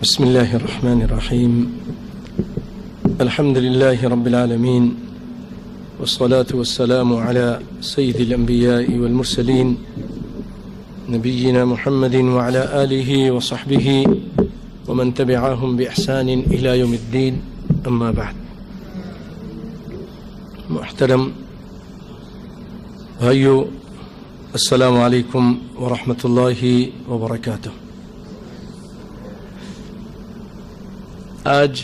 بسم الله الرحمن الرحيم. الحمد لله رب العالمين، والصلاة والسلام على سيد الأنبياء والمرسلين نبينا محمد وعلى آله وصحبه ومن تبعهم بإحسان إلى يوم الدين. أما بعد، محترم بھائیو، السلام علیکم ورحمۃ اللہ وبرکاتہ۔ آج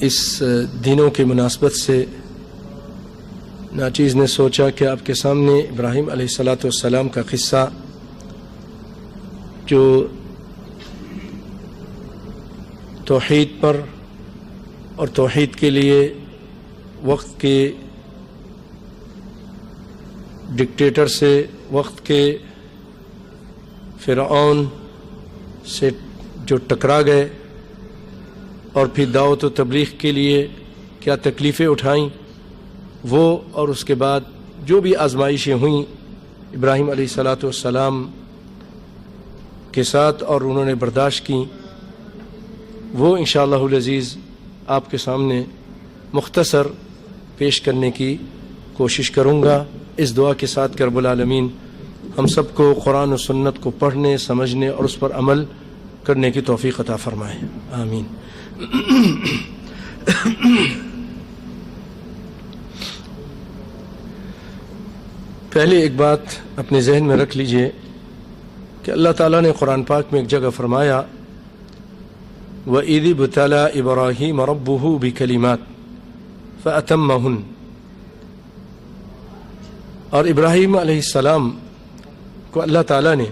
اس دنوں کی مناسبت سے ناچیز نے سوچا کہ آپ کے سامنے ابراہیم علیہ السلام کا قصہ، جو توحید پر اور توحید کے لیے وقت کے ڈکٹیٹر سے، وقت کے فرعون سے جو ٹکرا گئے اور پھر دعوت و تبلیغ کے لیے کیا تکلیفیں اٹھائیں، وہ اور اس کے بعد جو بھی آزمائشیں ہوئیں ابراہیم علیہ السلام کے ساتھ اور انہوں نے برداشت کیں، وہ انشاءاللہ العزیز آپ کے سامنے مختصر پیش کرنے کی کوشش کروں گا، اس دعا کے ساتھ کہ رب العالمین ہم سب کو قرآن و سنت کو پڑھنے، سمجھنے اور اس پر عمل کرنے کی توفیق عطا فرمائے، آمین۔ پہلے ایک بات اپنے ذہن میں رکھ لیجئے کہ اللہ تعالیٰ نے قرآن پاک میں ایک جگہ فرمایا، وَإِذِ ابْتَلَىٰ إِبْرَاهِيمَ رَبُّهُ بِكَلِمَاتٍ فَأَتَمَّهُنَّ، اور ابراہیم علیہ السلام کو اللہ تعالیٰ نے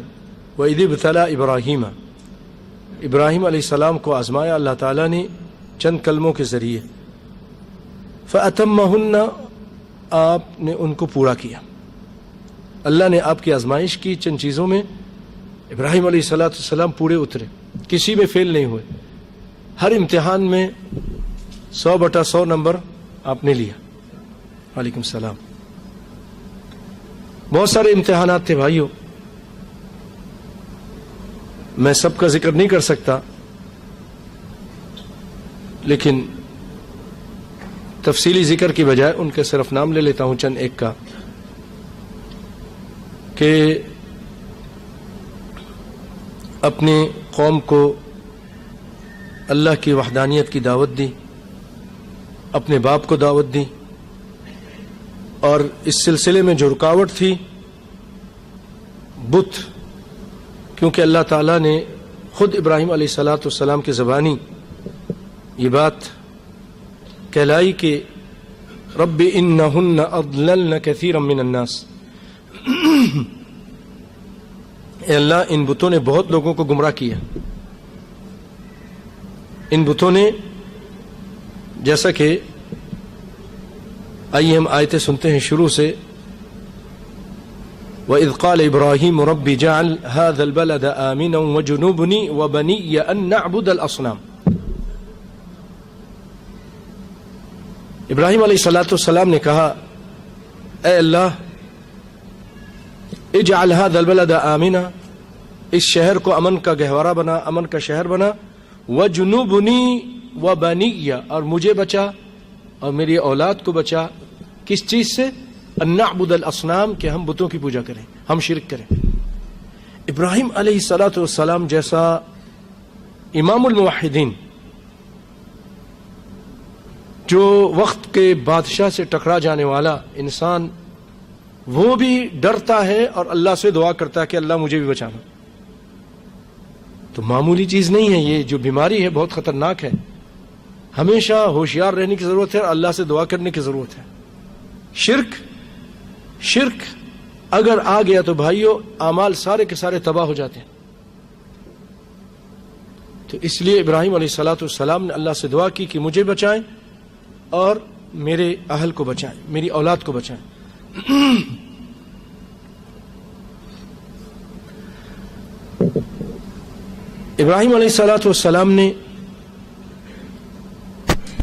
وَإِذِ ابْتَلَىٰ إِبْرَاهِيمَ، ابراہیم علیہ السلام کو آزمایا اللہ تعالیٰ نے چند کلموں کے ذریعے، فَأَتَمَّهُنَّ، آپ نے ان کو پورا کیا۔ اللہ نے آپ کی آزمائش کی چند چیزوں میں، ابراہیم علیہ السلام پورے اترے، کسی میں فیل نہیں ہوئے، ہر امتحان میں 100/100 نمبر آپ نے لیا۔ وعلیکم السلام۔ بہت سارے امتحانات تھے بھائیوں، میں سب کا ذکر نہیں کر سکتا، لیکن تفصیلی ذکر کی بجائے ان کے صرف نام لے لیتا ہوں چند ایک کا، کہ اپنی قوم کو اللہ کی وحدانیت کی دعوت دی، اپنے باپ کو دعوت دی، اور اس سلسلے میں جو رکاوٹ تھی بت، کیونکہ اللہ تعالیٰ نے خود ابراہیم علیہ السلام کی زبانی یہ بات کہلائی کہ رب انہن اضللن کثیرا من الناس، اے اللہ ان بتوں نے بہت لوگوں کو گمراہ کیا۔ ان بتوں نے، جیسا کہ آئیے ہم آیتیں سنتے ہیں شروع سے، وَإِذْ قَالَ إِبْرَاهِيمُ رَبِّ جَعَلْ هَذَا الْبَلَدَ آمِنًا وَجُنُوبْنِي وَبَنِيَّ أَن نَعْبُدَ الْأَصْنَامَ۔ ابراہیم علیہ السلام نے کہا، اے اللہ اجعل هذا البلد آمنا، اس شہر کو امن کا گہوارہ بنا، امن کا شہر بنا، وجنوبنی وبنی، اور مجھے بچا اور میری اولاد کو بچا، کس چیز سے؟ ان نعبد الاصنام، کہ ہم بتوں کی پوجا کریں، ہم شرک کریں۔ ابراہیم علیہ السلام جیسا امام الموحدین، جو وقت کے بادشاہ سے ٹکرا جانے والا انسان، وہ بھی ڈرتا ہے اور اللہ سے دعا کرتا ہے کہ اللہ مجھے بھی بچانا۔ تو معمولی چیز نہیں ہے، یہ جو بیماری ہے بہت خطرناک ہے، ہمیشہ ہوشیار رہنے کی ضرورت ہے اور اللہ سے دعا کرنے کی ضرورت ہے۔ شرک اگر آ گیا تو بھائیوں اعمال سارے کے سارے تباہ ہو جاتے ہیں۔ تو اس لیے ابراہیم علیہ السلام نے اللہ سے دعا کی کہ مجھے بچائیں اور میرے اہل کو بچائیں، میری اولاد کو بچائیں۔ ابراہیم علیہ السلام نے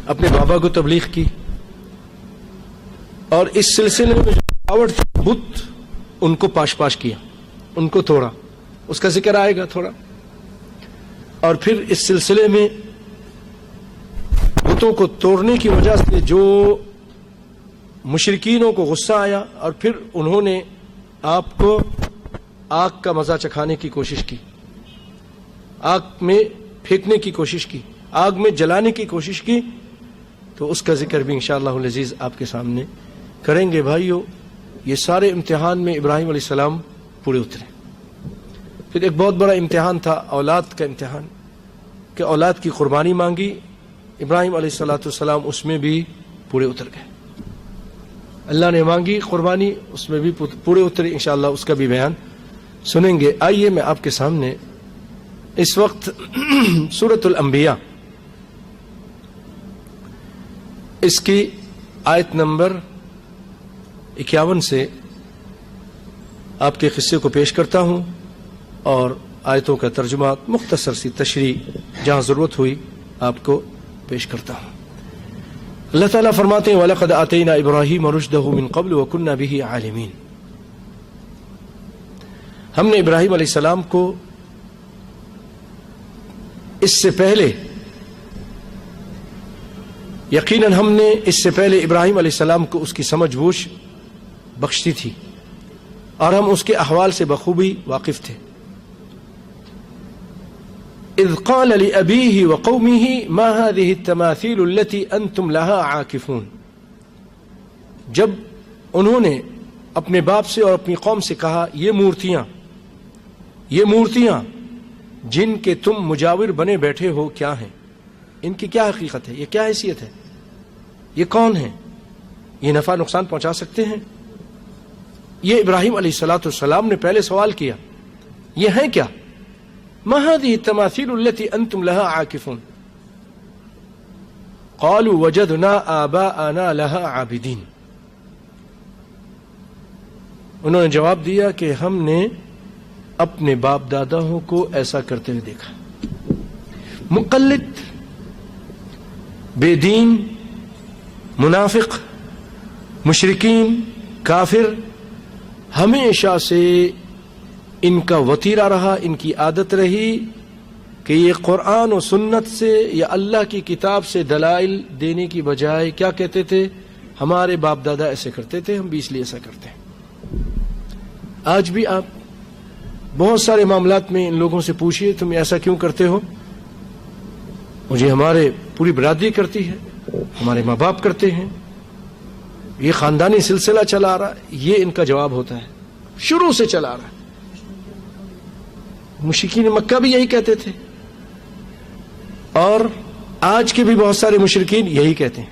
اپنے بابا کو تبلیغ کی، اور اس سلسلے میں بت ان کو پاش کیا، ان کو توڑا، اس کا ذکر آئے گا تھوڑا۔ اور پھر اس سلسلے میں بتوں کو توڑنے کی وجہ سے جو مشرکینوں کو غصہ آیا اور پھر انہوں نے آپ کو آگ کا مزہ چکھانے کی کوشش کی، آگ میں پھینکنے کی کوشش کی، آگ میں جلانے کی کوشش کی، تو اس کا ذکر بھی انشاءاللہ العزیز آپ کے سامنے کریں گے۔ بھائیو، یہ سارے امتحان میں ابراہیم علیہ السلام پورے اترے۔ پھر ایک بہت بڑا امتحان تھا اولاد کا امتحان، کہ اولاد کی قربانی مانگی، ابراہیم علیہ السلام اس میں بھی پورے اتر گئے۔ اللہ نے مانگی قربانی، اس میں بھی پورے اترے، انشاءاللہ اس کا بھی بیان سنیں گے۔ آئیے میں آپ کے سامنے اس وقت سورۃ الانبیاء اس کی آیت نمبر 51 سے آپ کے قصے کو پیش کرتا ہوں اور آیتوں کا ترجمہ مختصر سی تشریح جہاں ضرورت ہوئی آپ کو پیش کرتا ہوں۔ اللہ تعالیٰ فرماتے ہیں وَلَقَدْ آتَيْنَا إِبْرَاهِيمَ رُشْدَهُ مِنْ قَبْلُ وَكُنَّا بِهِ عَالِمِينَ، ہم نے ابراہیم علیہ السلام کو اس سے پہلے، یقیناً ہم نے اس سے پہلے ابراہیم علیہ السلام کو اس کی سمجھ بوجھ بخشتی تھی اور ہم اس کے احوال سے بخوبی واقف تھے۔ اذ قال لأبيه وقومه ما هذه التماثيل التي انتم لها عاكفون، جب انہوں نے اپنے باپ سے اور اپنی قوم سے کہا یہ مورتیاں جن کے تم مجاور بنے بیٹھے ہو کیا ہیں، ان کی کیا حقیقت ہے، یہ کیا حیثیت ہے، یہ کون ہیں، یہ نفع نقصان پہنچا سکتے ہیں؟ یہ ابراہیم علیہ السلام نے پہلے سوال کیا، یہ ہیں کیا؟ ما هذه التماثيل التي انتم لها عاكفون قالوا وجدنا آباءنا لها عابدين، انہوں نے جواب دیا کہ ہم نے اپنے باپ داداؤں کو ایسا کرتے ہوئے دیکھا۔ مقلد، بے دین، منافق، مشرکین، کافر ہمیشہ سے ان کا وتیرہ رہا، ان کی عادت رہی کہ یہ قرآن و سنت سے یا اللہ کی کتاب سے دلائل دینے کی بجائے کیا کہتے تھے، ہمارے باپ دادا ایسے کرتے تھے، ہم بھی اس لیے ایسا کرتے ہیں۔ آج بھی آپ بہت سارے معاملات میں ان لوگوں سے پوچھئے تم ایسا کیوں کرتے ہو؟ مجھے ہمارے پوری برادری کرتی ہے، ہمارے ماں باپ کرتے ہیں، یہ خاندانی سلسلہ چلا آ رہا ہے، یہ ان کا جواب ہوتا ہے، شروع سے چلا آ رہا ہے۔ مشرکین مکہ بھی یہی کہتے تھے اور آج کے بھی بہت سارے مشرکین یہی کہتے ہیں۔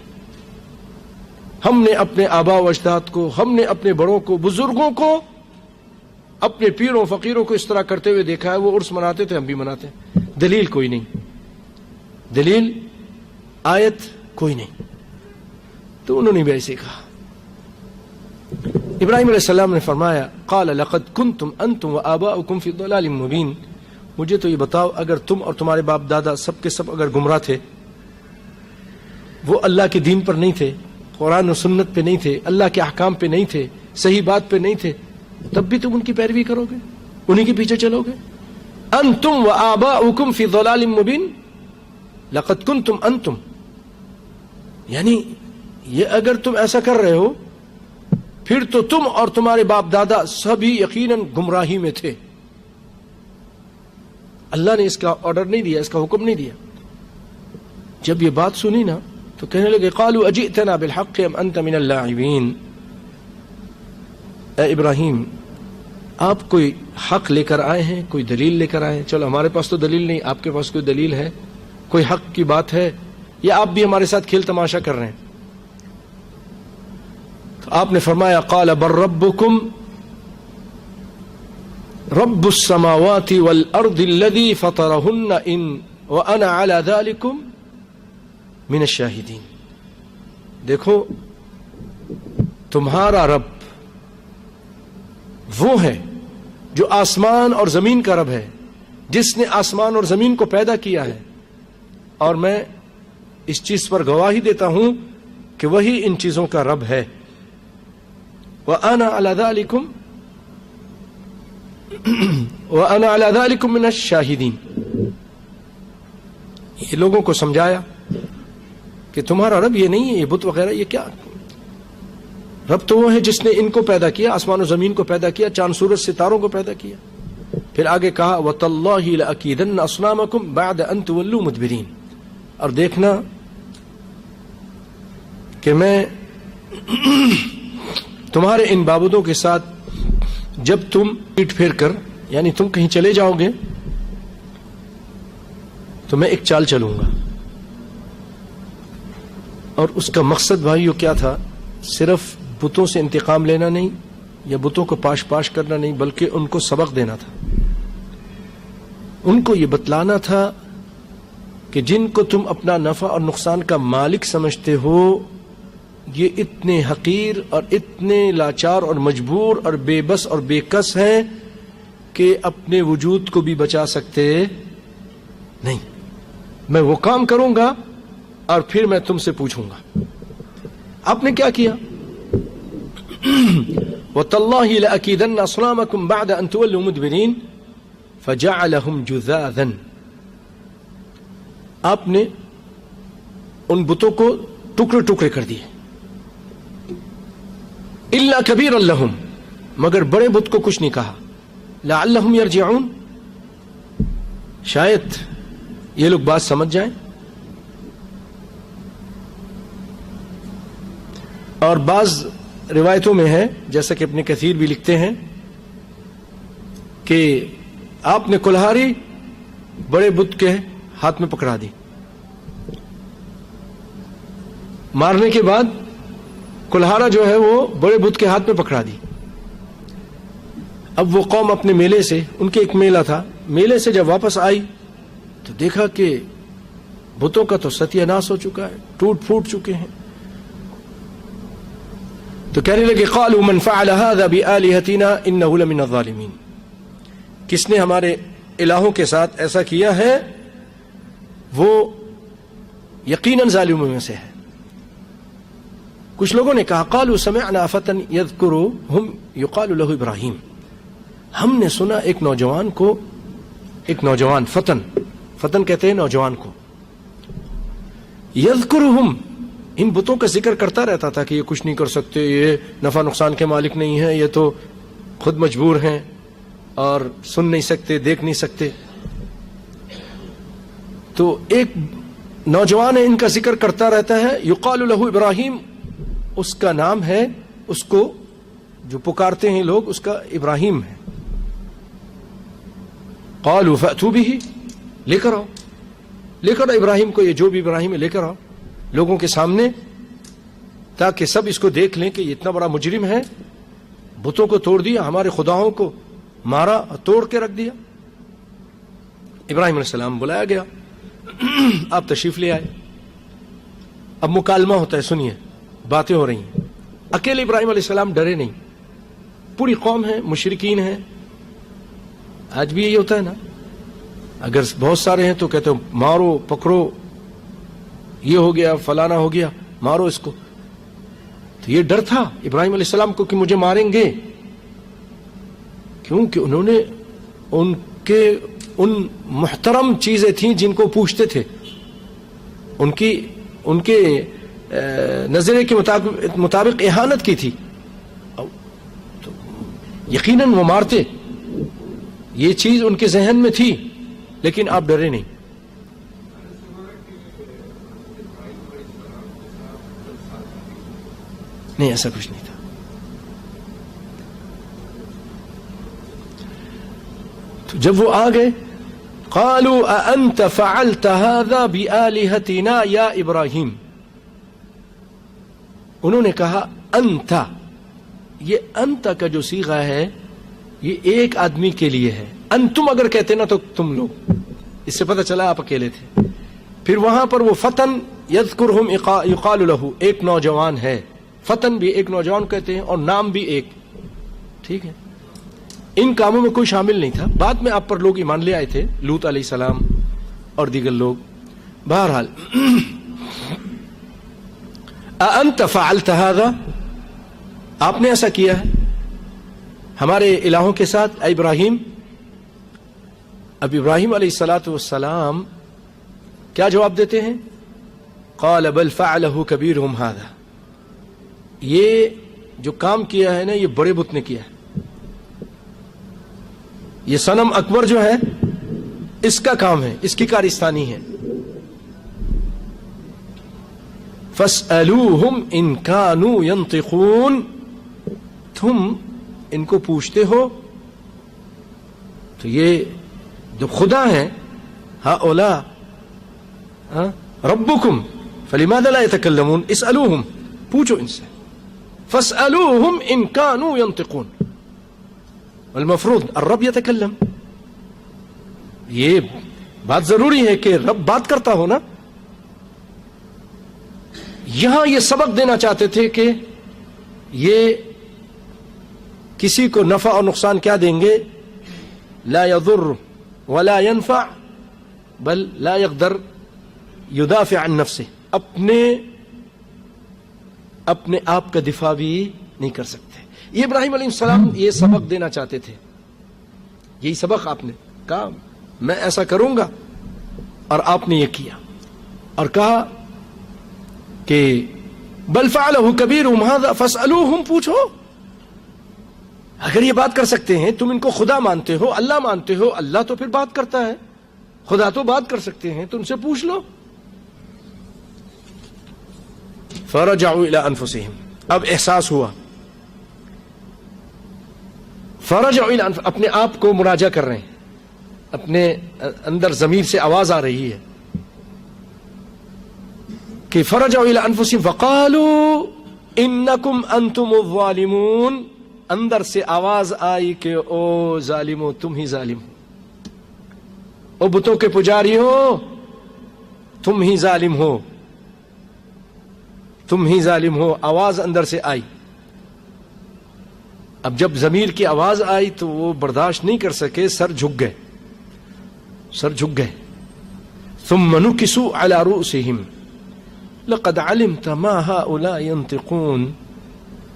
ہم نے اپنے آباء و اجداد کو، ہم نے اپنے بڑوں کو، بزرگوں کو، اپنے پیروں فقیروں کو اس طرح کرتے ہوئے دیکھا ہے، وہ عرس مناتے تھے، ہم بھی مناتے ہیں، دلیل کوئی نہیں، دلیل آیت کوئی نہیں، تو انہوں نے بھی ایسے کہا۔ ابراہیم علیہ السلام نے فرمایا قال لقد کنتم انتم وآباؤکم فی ضلال مبین، مجھے تو یہ بتاؤ اگر تم اور تمہارے باپ دادا سب کے سب اگر گمراہ تھے، وہ اللہ کے دین پر نہیں تھے، قرآن و سنت پہ نہیں تھے، اللہ کے احکام پہ نہیں تھے، صحیح بات پہ نہیں تھے، تب بھی تم ان کی پیروی کرو گے، انہی کے پیچھے چلو گے؟ انتم وآباؤکم فی ضلال مبین، لقد کنتم انتم، یعنی یہ اگر تم ایسا کر رہے ہو پھر تو تم اور تمہارے باپ دادا سبھی یقیناً گمراہی میں تھے۔ اللہ نے اس کا آرڈر نہیں دیا، اس کا حکم نہیں دیا۔ جب یہ بات سنی نا تو کہنے لگے قالوا اجئتنا بالحق ام انت من اللاعبین، اے ابراہیم آپ کوئی حق لے کر آئے ہیں، کوئی دلیل لے کر آئے ہیں؟ چلو ہمارے پاس تو دلیل نہیں، آپ کے پاس کوئی دلیل ہے، کوئی حق کی بات ہے، یا آپ بھی ہمارے ساتھ کھیل تماشا کر رہے ہیں؟ آپ نے فرمایا قال بل ربکم رب السماوات والارض الذي فطرهن ان وانا على ذلكم من الشاہدین، دیکھو تمہارا رب وہ ہے جو آسمان اور زمین کا رب ہے، جس نے آسمان اور زمین کو پیدا کیا ہے، اور میں اس چیز پر گواہی دیتا ہوں کہ وہی ان چیزوں کا رب ہے۔ وَأَنَا عَلَى ذَلِكُمْ مِنَ الشَّاهِدِينَ، یہ لوگوں کو سمجھایا کہ تمہارا رب یہ نہیں ہے، یہ بت وغیرہ یہ کیا، رب تو وہ ہے جس نے ان کو پیدا کیا، آسمان و زمین کو پیدا کیا، چاند سورج ستاروں کو پیدا کیا. پھر آگے کہا وَتَاللَّهِ لَأَكِيدَنَّ أَصْنَامَكُمْ بَعْدَ أَن تُوَلُّوا مُدْبِرِينَ. اور دیکھنا کہ میں تمہارے ان معبودوں کے ساتھ جب تم پیٹ پھیر کر یعنی تم کہیں چلے جاؤ گے تو میں ایک چال چلوں گا. اور اس کا مقصد بھائیو کیا تھا؟ صرف بتوں سے انتقام لینا نہیں یا بتوں کو پاش پاش کرنا نہیں، بلکہ ان کو سبق دینا تھا. ان کو یہ بتلانا تھا کہ جن کو تم اپنا نفع اور نقصان کا مالک سمجھتے ہو یہ اتنے حقیر اور اتنے لاچار اور مجبور اور بے بس اور بے کس ہیں کہ اپنے وجود کو بھی بچا سکتے نہیں. میں وہ کام کروں گا اور پھر میں تم سے پوچھوں گا. آپ نے کیا کیا؟ وَتَاللَّهِ لَأَكِيدَنَّ أَصْنَامَكُمْ بَعْدَ أَن تُوَلُّوا مُدْبِرِينَ فَجَعَلَهُمْ جُذَاذًا. آپ نے ان بتوں کو ٹکڑے ٹکڑے کر دیے. إِلَّا كَبِيرًا لَهُمْ، مگر بڑے بت کو کچھ نہیں کہا. لَعَلَّهُمْ يَرْجِعُونَ، شاید یہ لوگ بات سمجھ جائیں. اور بعض روایتوں میں ہے جیسا کہ ابن کثیر بھی لکھتے ہیں کہ آپ نے کلہاڑی بڑے بت کے ہاتھ میں پکڑا دی. مارنے کے بعد کلہاڑا جو ہے وہ بڑے بت کے ہاتھ میں پکڑا دی. اب وہ قوم اپنے میلے سے، ان کے ایک میلہ تھا، میلے سے جب واپس آئی تو دیکھا کہ بتوں کا تو ستیہ ناش ہو چکا ہے، ٹوٹ پھوٹ چکے ہیں. تو کہنے لگے قالوا من فعل هذا بآلهتنا انه لمن الظالمین، کس نے ہمارے الہوں کے ساتھ ایسا کیا ہے وہ یقیناً ظالموں میں سے ہے. کچھ لوگوں نے کہا قالوا سمعنا فتى يذكرهم يقال له ابراہیم، ہم نے سنا ایک نوجوان کو، ایک نوجوان فتن کہتے ہیں نوجوان کو، یذکرہم، ان بتوں کا ذکر کرتا رہتا تھا کہ یہ کچھ نہیں کر سکتے، یہ نفع نقصان کے مالک نہیں ہیں، یہ تو خود مجبور ہیں اور سن نہیں سکتے، دیکھ نہیں سکتے. تو ایک نوجوان ہے ان کا ذکر کرتا رہتا ہے، یقال له ابراہیم، اس کا نام ہے، اس کو جو پکارتے ہیں لوگ اس کا ابراہیم ہے. قالوا فأتوا به، لے کر آؤ، لے کر آؤ ابراہیم کو، یہ جو بھی ابراہیم ہے لے کر آؤ لوگوں کے سامنے، تاکہ سب اس کو دیکھ لیں کہ یہ اتنا بڑا مجرم ہے، بتوں کو توڑ دیا، ہمارے خداؤں کو مارا اور توڑ کے رکھ دیا. ابراہیم علیہ السلام بلایا گیا، آپ تشریف لے آئے. اب مکالمہ ہوتا ہے، سنیے باتیں ہو رہی ہیں. اکیلے ابراہیم علیہ السلام ڈرے نہیں، پوری قوم ہے، مشرکین ہیں. آج بھی یہی ہوتا ہے نا، اگر بہت سارے ہیں تو کہتے ہیں مارو پکڑو، یہ ہو گیا فلانا ہو گیا، مارو اس کو. تو یہ ڈر تھا ابراہیم علیہ السلام کو کہ مجھے ماریں گے، کیونکہ انہوں نے ان کے ان محترم چیزیں تھیں جن کو پوچھتے تھے، ان کے نظریے کے مطابق اہانت کی تھی، تو یقیناً وہ مارتے. یہ چیز ان کے ذہن میں تھی، لیکن آپ ڈرے نہیں. نہیں، ایسا کچھ نہیں تھا. تو جب وہ آ گئے قالوا أأنت فعلت هذا بآلهتنا یا ابراہیم، انہوں نے کہا انت، یہ انت کا جو صیغہ ہے یہ ایک آدمی کے لیے ہے. انتم اگر کہتے نا تو تم لوگ، اس سے پتہ چلا آپ اکیلے تھے. پھر وہاں پر وہ فتن یذکرہم یقال له، ایک نوجوان ہے، فتن بھی ایک نوجوان کہتے ہیں اور نام بھی ایک. ٹھیک ہے، ان کاموں میں کوئی شامل نہیں تھا. بعد میں آپ پر لوگ ایمان لے آئے تھے، لوط علیہ السلام اور دیگر لوگ. بہرحال اَأَنْتَ فَعَلْتَ هَذَا، آپ نے ایسا کیا ہے ہمارے الہوں کے ساتھ اے ابراہیم. اب ابراہیم علیہ السلام کیا جواب دیتے ہیں؟ قال بل فعلہ کبیرہم ھذا، یہ جو کام کیا ہے نا یہ بڑے بت نے کیا ہے، یہ صنم اکبر جو ہے اس کا کام ہے، اس کی کارستانی ہے. فاسألوہم ان کانوا ینطقون، تم ان کو پوچھتے ہو تو یہ جو خدا ہیں، ہؤلاء ربکم فلماذا لا يتکلمون، اسألوہم، پوچھو ان سے. فاسألوہم ان کانوا ینطقون، والمفروض الرب یتکلم، یہ بات ضروری ہے کہ رب بات کرتا ہو نا. یہاں یہ سبق دینا چاہتے تھے کہ یہ کسی کو نفع اور نقصان کیا دیں گے؟ لا يضر ولا ينفع بل لا يقدر يدافع عن نفسه، اپنے آپ کا دفاع بھی نہیں کر سکتے. یہ ابراہیم علیہ السلام یہ سبق دینا چاہتے تھے، یہی سبق آپ نے کہا میں ایسا کروں گا، اور آپ نے یہ کیا اور کہا کہ بل فعلہ کبیرہم ھذا فاسألوہم، پوچھو. اگر یہ بات کر سکتے ہیں، تم ان کو خدا مانتے ہو، اللہ مانتے ہو، اللہ تو پھر بات کرتا ہے، خدا تو بات کر سکتے ہیں، تو ان سے پوچھ لو. فرجعوا الى انفسہم، اب احساس ہوا. فرجعوا الى انفسہم، اپنے آپ کو مراجعہ کر رہے ہیں، اپنے اندر ضمیر سے آواز آ رہی ہے کہ فرجعوا الى انفسہم وقالوا انکم انتم الظالمون، اندر سے آواز آئی کہ او ظالمو، تم ہی ظالم ہو، او بتوں کے پجاری ہو، تم ہی ظالم ہو، تم ہی ظالم ہو. آواز اندر سے آئی. اب جب ضمیر کی آواز آئی تو وہ برداشت نہیں کر سکے، سر جھک گئے، سر جھک گئے. ثم نکسوا علی رؤوسہم لقد علمت ما هؤلاء ينطقون،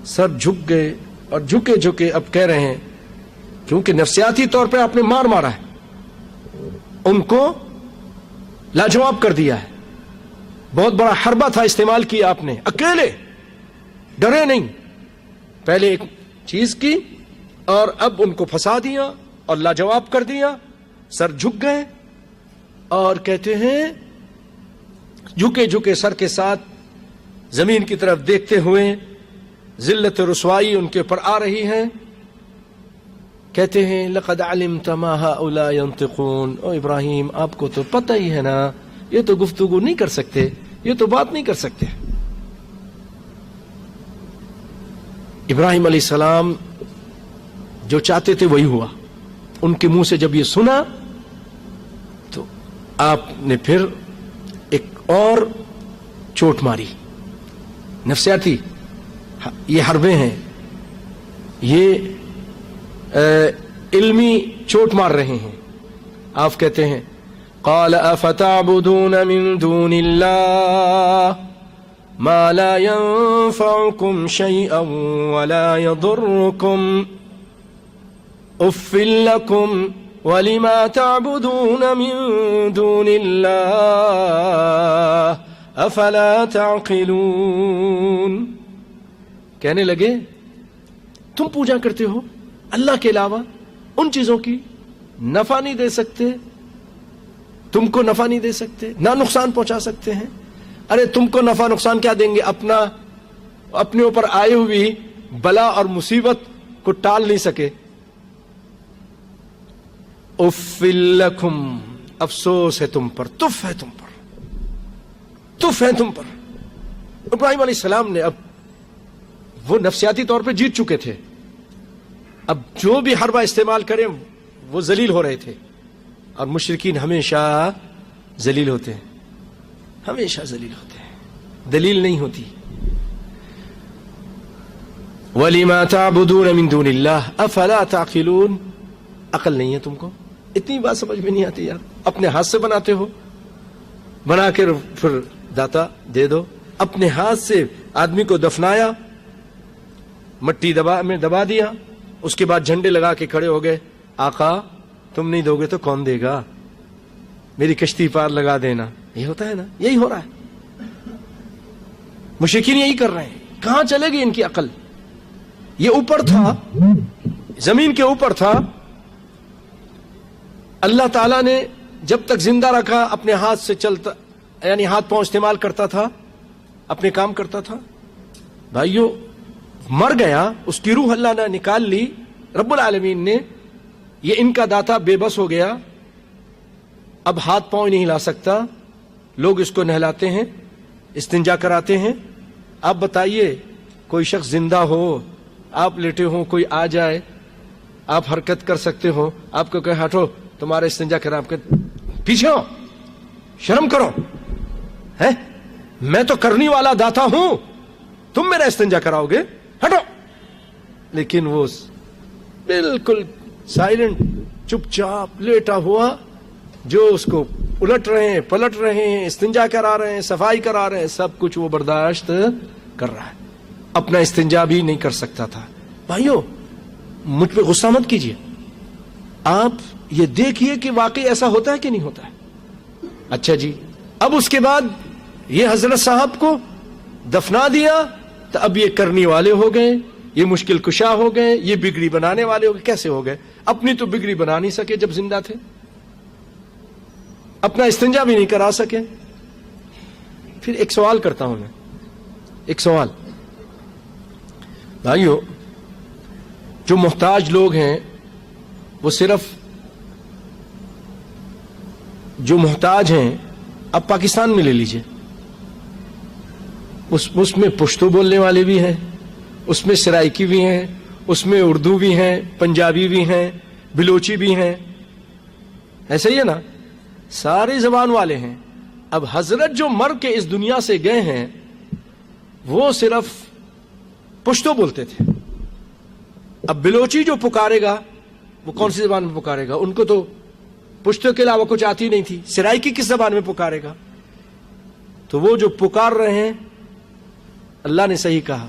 سر جھک گئے اور جھکے جھکے اب کہہ رہے ہیں، کیونکہ نفسیاتی طور پہ آپ نے مارا ہے، ان کو لاجواب کر دیا ہے. بہت بڑا حربہ تھا استعمال کیا آپ نے، اکیلے ڈرے نہیں، پہلے ایک چیز کی اور اب ان کو پھنسا دیا اور لاجواب کر دیا. سر جھک گئے اور کہتے ہیں جھکے جھکے سر کے ساتھ زمین کی طرف دیکھتے ہوئے، ذلت رسوائی ان کے پر آ رہی ہے. کہتے ہیں لقد علمت ما هؤلاء ينطقون، او ابراہیم آپ کو تو پتہ ہی ہے نا، یہ تو گفتگو نہیں کر سکتے، یہ تو بات نہیں کر سکتے. ابراہیم علیہ السلام جو چاہتے تھے وہی ہوا. ان کے منہ سے جب یہ سنا تو آپ نے پھر ایک اور چوٹ ماری نفسیاتی. یہ حربیں ہیں، یہ علمی چوٹ مار رہے ہیں. آپ کہتے ہیں قال افتعبدون من دون اللہ ما لا ينفعكم شيئا ولا يضركم اف لكم ولما تعبدون من دون اللہ افلا تعقلون. کہنے لگے تم پوجا کرتے ہو اللہ کے علاوہ ان چیزوں کی، نفع نہیں دے سکتے، تم کو نفع نہیں دے سکتے، نہ نقصان پہنچا سکتے ہیں. ارے تم کو نفع نقصان کیا دیں گے؟ اپنے اوپر آئے ہوئی بلا اور مصیبت کو ٹال نہیں سکے. اف لکم، افسوس ہے تم پر، تف ہے تم پر، تف ہے تم پر. ابراہیم علیہ السلام نے اب وہ نفسیاتی طور پہ جیت چکے تھے، اب جو بھی حربہ استعمال کریں وہ ذلیل ہو رہے تھے. اور مشرکین ہمیشہ ذلیل ہوتے ہیں، ہمیشہ ذلیل ہوتے ہیں، دلیل نہیں ہوتی. وَلِمَا تَعْبُدُونَ مِن دُونِ اللَّهِ أَفَلَا تَعْقِلُونَ. عقل نہیں ہے تم کو؟ اتنی بات سمجھ میں نہیں آتی یار. اپنے ہاتھ سے بناتے ہو، بنا کر پھر داتا دے دو. اپنے ہاتھ سے آدمی کو دفنایا، مٹی میں دبا دیا، اس کے بعد جھنڈے لگا کے کھڑے ہو گئے، آقا تم نہیں دو گے تو کون دے گا، میری کشتی پار لگا دینا. یہ ہوتا ہے نا, یہی ہو رہا ہے. مشرکین یہی کر رہے ہیں. کہاں چلے گی ان کی عقل؟ یہ اوپر تھا, زمین کے اوپر تھا. اللہ تعالیٰ نے جب تک زندہ رکھا اپنے ہاتھ سے چلتا, یعنی ہاتھ پاؤں استعمال کرتا تھا, اپنے کام کرتا تھا. بھائیو مر گیا, اس کی روح اللہ نے نکال لی, رب العالمین نے. یہ ان کا داتا بے بس ہو گیا, اب ہاتھ پاؤں نہیں ہلا سکتا. لوگ اس کو نہلاتے ہیں, استنجا کراتے ہیں. آپ بتائیے کوئی شخص زندہ ہو, آپ لیٹے ہو, کوئی آ جائے, آپ حرکت کر سکتے ہو, آپ کو کہے ہٹو تمہارا استنجا کرا, آپ کے پیچھے ہو, شرم کرو, ہے میں تو کرنے والا داتا ہوں, تم میرا استنجا کراؤ گے, ہٹو. لیکن وہ بالکل سائلنٹ, چپ چاپ لیٹا ہوا, جو اس کو الٹ رہے ہیں, پلٹ رہے ہیں, استنجا کرا رہے ہیں, صفائی کرا رہے ہیں, سب کچھ وہ برداشت کر رہا ہے. اپنا استنجا بھی نہیں کر سکتا تھا. بھائیو مجھ پہ غصہ مت کیجیے, آپ یہ دیکھیے کہ واقعی ایسا ہوتا ہے کہ نہیں ہوتا ہے. اچھا جی, اب اس کے بعد یہ حضرت صاحب کو دفنا دیا تو اب یہ کرنے والے ہو گئے, یہ مشکل کشا ہو گئے, یہ بگڑی بنانے والے ہو گئے. کیسے ہو گئے؟ اپنی تو بگڑی بنا نہیں سکے جب زندہ تھے, اپنا استنجا بھی نہیں کرا سکے. پھر ایک سوال کرتا ہوں میں, ایک سوال. بھائیو جو محتاج لوگ ہیں وہ صرف جو محتاج ہیں, اب پاکستان میں لے لیجئے, اس میں پشتو بولنے والے بھی ہیں, اس میں سرائکی بھی ہیں, اس میں اردو بھی ہیں, پنجابی بھی ہیں, بلوچی بھی ہیں, ایسا ہی ہے نا, ساری زبان والے ہیں. اب حضرت جو مر کے اس دنیا سے گئے ہیں وہ صرف پشتو بولتے تھے. اب بلوچی جو پکارے گا وہ کون سی زبان میں پکارے گا؟ ان کو تو پشتو کے علاوہ کچھ آتی نہیں تھی. سرائکی کس زبان میں پکارے گا؟ تو وہ جو پکار رہے ہیں, اللہ نے صحیح کہا,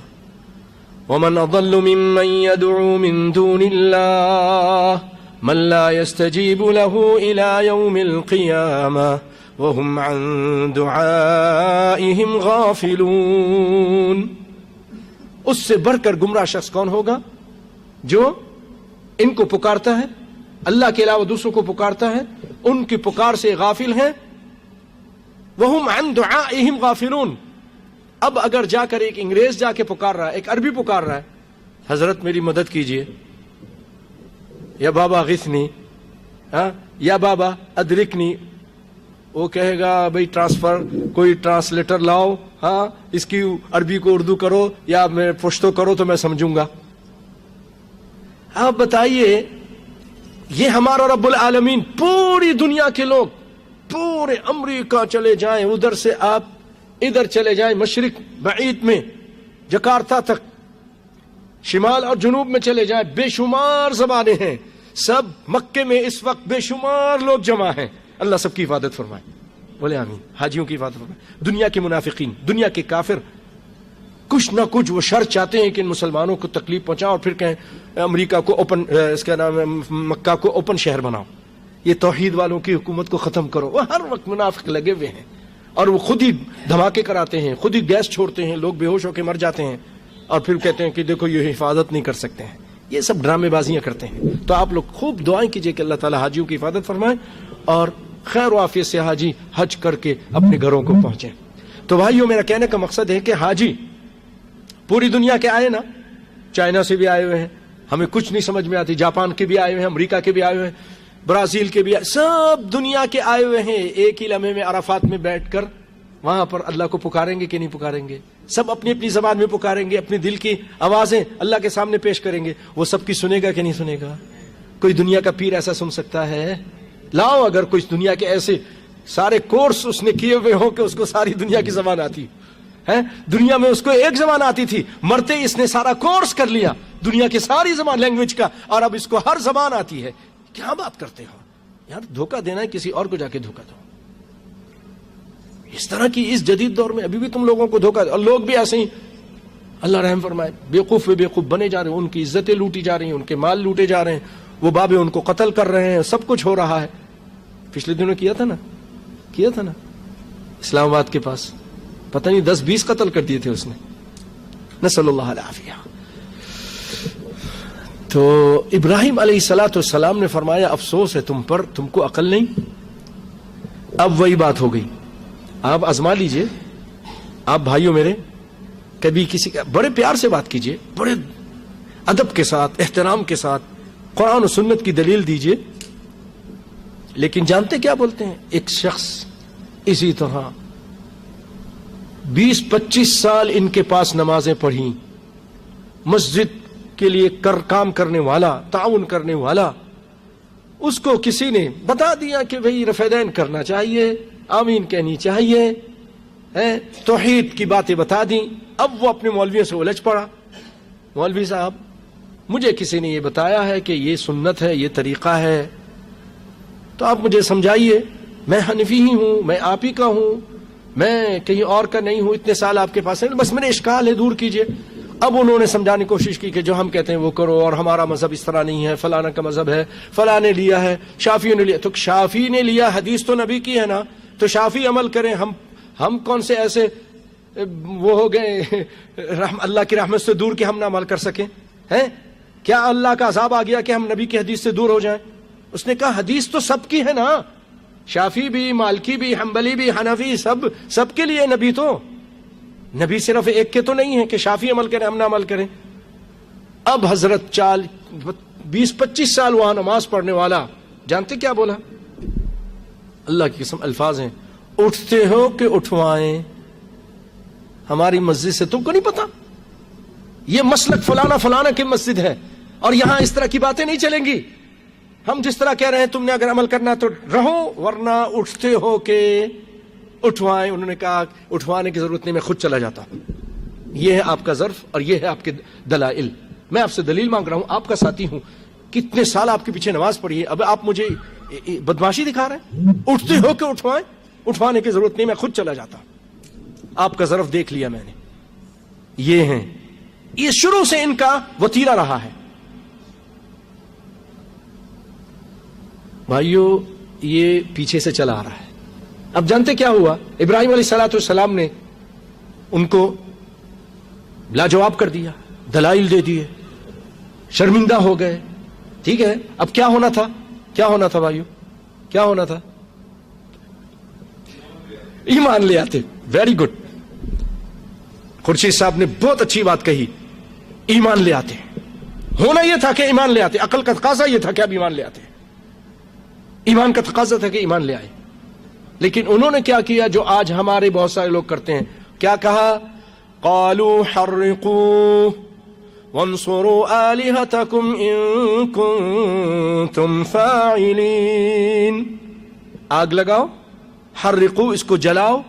وَمَنْ أَضَلُّ مِمَّنْ يَدْعُو مِن دُونِ اللَّهِ مَنْ لَا يَسْتَجِيبُ لَهُ إِلَى يَوْمِ الْقِيَامَةِ وَهُمْ عَنْ دُعَائِهِمْ غَافِلُونَ. اس سے بڑھ کر گمراہ شخص کون ہوگا جو ان کو پکارتا ہے, اللہ کے علاوہ دوسروں کو پکارتا ہے, ان کی پکار سے غافل ہیں. وَهُمْ عَنْ دُعَائِهِمْ غَافِلُونَ. اب اگر جا کر ایک انگریز جا کے پکار رہا ہے, ایک عربی پکار رہا ہے, حضرت میری مدد کیجئے, یا بابا غثنی, یا بابا ادرکنی, وہ کہے گا بھئی ٹرانسفر, کوئی ٹرانسلیٹر لاؤ, ہاں اس کی عربی کو اردو کرو یا میں پشتو کرو تو میں سمجھوں گا. آپ بتائیے, یہ ہمارا رب العالمین, پوری دنیا کے لوگ, پورے امریکہ چلے جائیں, ادھر سے آپ ادھر چلے جائیں مشرق بعید میں جکارتا تک, شمال اور جنوب میں چلے جائیں, بے شمار زبانیں ہیں, سب مکے میں اس وقت بے شمار لوگ جمع ہیں. اللہ سب کی حفاظت فرمائے, بولے آمین. حاجیوں کی حفاظت فرمائے. دنیا کے منافقین, دنیا کے کافر کچھ نہ کچھ وہ شر چاہتے ہیں کہ ان مسلمانوں کو تکلیف پہنچاؤ اور پھر کہیں امریکہ کو اوپن, اس کا نام ہے مکہ کو اوپن شہر بناؤ, یہ توحید والوں کی حکومت کو ختم کرو. وہ ہر وقت منافق لگے ہوئے ہیں, اور وہ خود ہی دھماکے کراتے ہیں, خود ہی گیس چھوڑتے ہیں, لوگ بے ہوش ہو کے مر جاتے ہیں, اور پھر کہتے ہیں کہ دیکھو یہ حفاظت نہیں کر سکتے ہیں. یہ سب ڈرامے بازیاں کرتے ہیں. تو آپ لوگ خوب دعائیں کیجئے کہ اللہ تعالی حاجیوں کی حفاظت فرمائے اور خیر و عافیت سے حاجی حج کر کے اپنے گھروں کو پہنچیں. تو بھائیو میرا کہنے کا مقصد ہے کہ حاجی پوری دنیا کے آئے نا, چائنا سے بھی آئے ہوئے ہیں, ہمیں کچھ نہیں سمجھ میں آتی, جاپان کے بھی آئے ہوئے ہیں, امریکہ کے بھی آئے ہوئے ہیں, برازیل کے بھی آئے, سب دنیا کے آئے ہوئے ہیں. ایک ہی لمحے میں عرفات میں بیٹھ کر وہاں پر اللہ کو پکاریں گے کہ نہیں پکاریں گے؟ سب اپنی اپنی زبان میں پکاریں گے, اپنے دل کی آوازیں اللہ کے سامنے پیش کریں گے. وہ سب کی سنے گا کہ نہیں سنے گا؟ کوئی دنیا کا پیر ایسا سن سکتا ہے؟ لاؤ اگر کوئی دنیا کے ایسے سارے کورس اس نے کیے ہوئے ہوں کہ اس کو ساری دنیا کی زبان آتی ہے. دنیا میں اس کو ایک زبان آتی تھی, مرتے اس نے سارا کورس کر لیا دنیا کی ساری زبان لینگویج کا, اور اب اس کو ہر زبان آتی ہے. کیا بات کرتے ہو یار؟ دھوکہ دینا ہے کسی اور کو, جا کے دھوکہ دو. اس طرح کی اس جدید دور میں ابھی بھی تم لوگوں کو دھوکہ, اور لوگ بھی ایسے ہی اللہ رحم فرمائے بیوقوف بیوقوف بنے جا رہے ہیں, ان کی عزتیں لوٹی جا رہی ہیں, ان کے مال لوٹے جا رہے ہیں, وہ بابے ان کو قتل کر رہے ہیں, سب کچھ ہو رہا ہے. پچھلے دنوں کیا تھا نا, اسلام آباد کے پاس، پتہ نہیں 10-20 قتل کر دیے تھے اس نے، نسأل اللہ العافیہ۔ تو ابراہیم علیہ السلام نے فرمایا افسوس ہے تم پر، تم کو عقل نہیں۔ اب وہی بات ہو گئی، آپ آزما لیجئے، آپ بھائیوں میرے کبھی کسی کا بڑے پیار سے بات کیجئے، بڑے ادب کے ساتھ، احترام کے ساتھ قرآن و سنت کی دلیل دیجئے، لیکن جانتے کیا بولتے ہیں؟ ایک شخص اسی طرح 20-25 سال ان کے پاس نمازیں پڑھی، مسجد کے لیے کام کرنے والا، تعاون کرنے والا، اس کو کسی نے بتا دیا کہ بھئی رفیدین کرنا چاہیے، آمین کہنی چاہیے، توحید کی باتیں بتا دیں۔ اب وہ اپنے مولویوں سے الجھ پڑا، مولوی صاحب مجھے کسی نے یہ بتایا ہے کہ یہ سنت ہے، یہ طریقہ ہے، تو آپ مجھے سمجھائیے، میں حنفی ہی ہوں، میں آپ ہی کا ہوں، میں کہیں اور کا نہیں ہوں، اتنے سال آپ کے پاس ہیں، بس میرے اشکال ہے، دور کیجئے۔ اب انہوں نے سمجھانے کی کوشش کی کہ جو ہم کہتے ہیں وہ کرو، اور ہمارا مذہب اس طرح نہیں ہے، فلانا کا مذہب ہے، فلاں نے لیا ہے، شافعی نے لیا، تو شافعی نے لیا، حدیث تو نبی کی ہے نا، تو شافعی عمل کریں، ہم کون سے ایسے وہ ہو گئے اللہ کی رحمت سے دور کہ ہم نہ عمل کر سکیں؟ ہیں کیا اللہ کا عذاب آ گیا کہ ہم نبی کی حدیث سے دور ہو جائیں؟ اس نے کہا حدیث تو سب کی ہے نا، شافعی بھی، مالکی بھی، حنبلی بھی، حنفی، سب کے لیے نبی، تو نبی صرف ایک کے تو نہیں ہے کہ شافعی عمل کریں ہم نہ عمل کریں۔ اب حضرت 20-25 سال وہاں نماز پڑھنے والا جانتے کیا بولا؟ اللہ کی قسم الفاظ ہیں، اٹھتے ہو کہ اٹھوائیں، ہماری مسجد سے تم کو نہیں پتا، یہ مسلک فلانا کی مسجد ہے، اور یہاں اس طرح کی باتیں نہیں چلیں گی، ہم جس طرح کہہ رہے ہیں تم نے اگر عمل کرنا تو رہو، ورنہ اٹھتے ہو کہ اٹھوائیں۔ انہوں نے کہا اٹھوانے کی ضرورت نہیں، میں خود چلا جاتا ہوں، یہ ہے آپ کا ظرف اور یہ ہے آپ کے دلائل، میں آپ سے دلیل مانگ رہا ہوں، آپ کا ساتھی ہوں، کتنے سال آپ کے پیچھے نماز پڑھی ہے، اب آپ مجھے بدماشی دکھا رہے ہیں؟ اٹھتے ہو کہ اٹھوائیں، اٹھوانے کی ضرورت نہیں، میں خود چلا جاتا ہوں، آپ کا ظرف دیکھ لیا میں نے۔ یہ ہیں، یہ شروع سے ان کا وتیرہ رہا ہے۔ بھائیو یہ پیچھے سے چلا آ رہا ہے۔ اب جانتے کیا ہوا؟ ابراہیم علیہ السلام نے ان کو لاجواب کر دیا، دلائل دے دیے، شرمندہ ہو گئے، ٹھیک ہے، اب کیا ہونا تھا؟ کیا ہونا تھا بھائیو؟ کیا ہونا تھا؟ ایمان لے آتے۔ ویری گڈ، خورشید صاحب نے بہت اچھی بات کہی، ایمان لے آتے۔ ہونا یہ تھا کہ ایمان لے آتے، عقل کا تقاضا یہ تھا کہ اب ایمان لے آتے، ایمان کا تقاضا تھا کہ ایمان لے آئے، لیکن انہوں نے کیا کیا جو آج ہمارے بہت سارے لوگ کرتے ہیں؟ کیا کہا؟ قالوا حرقوا وانصروا آلهتكم ان كنتم فاعلین، آگ لگاؤ، حرقوا اس کو جلاؤ،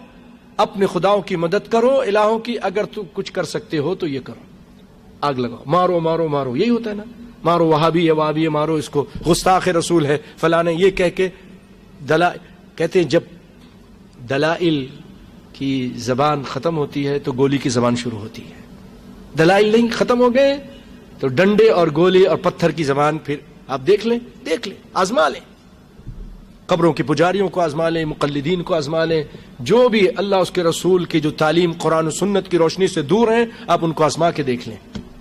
اپنے خداؤں کی مدد کرو، الہوں کی، اگر تو کچھ کر سکتے ہو تو یہ کرو، آگ لگاؤ، مارو مارو مارو، یہی ہوتا ہے نا، مارو وہابی ہے، وہابی ہے، مارو اس کو، گستاخ رسول ہے، فلانے، یہ کہہ کے کہتے ہیں جب دلائل کی زبان ختم ہوتی ہے تو گولی کی زبان شروع ہوتی ہے، دلائل نہیں ختم ہو گئے تو ڈنڈے اور گولے اور پتھر کی زبان، پھر آپ دیکھ لیں، آزما لیں، قبروں کے پجاریوں کو آزما لیں، مقلدین کو آزما لیں، جو بھی اللہ اس کے رسول کی جو تعلیم قرآن و سنت کی روشنی سے دور ہیں، آپ ان کو آزما کے دیکھ لیں،